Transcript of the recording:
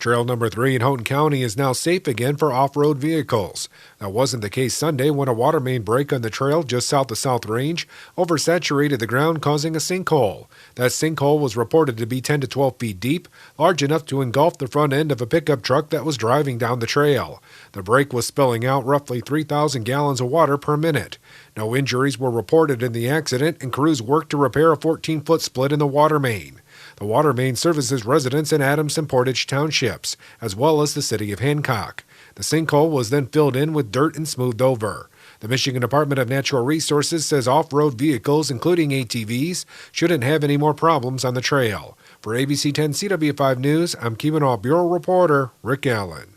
Trail number 3 in Houghton County is now safe again for off-road vehicles. That wasn't the case Sunday when a water main break on the trail just south of South Range oversaturated the ground, causing a sinkhole. That sinkhole was reported to be 10 to 12 feet deep, large enough to engulf the front end of a pickup truck that was driving down the trail. The break was spilling out roughly 3,000 gallons of water per minute. No injuries were reported in the accident, and crews worked to repair a 14-foot split in the water main. The water main services residents in Adams and Portage townships, as well as the city of Hancock. The sinkhole was then filled in with dirt and smoothed over. The Michigan Department of Natural Resources says off-road vehicles, including ATVs, shouldn't have any more problems on the trail. For ABC 10 CW5 News, I'm Keweenaw Bureau reporter Rick Allen.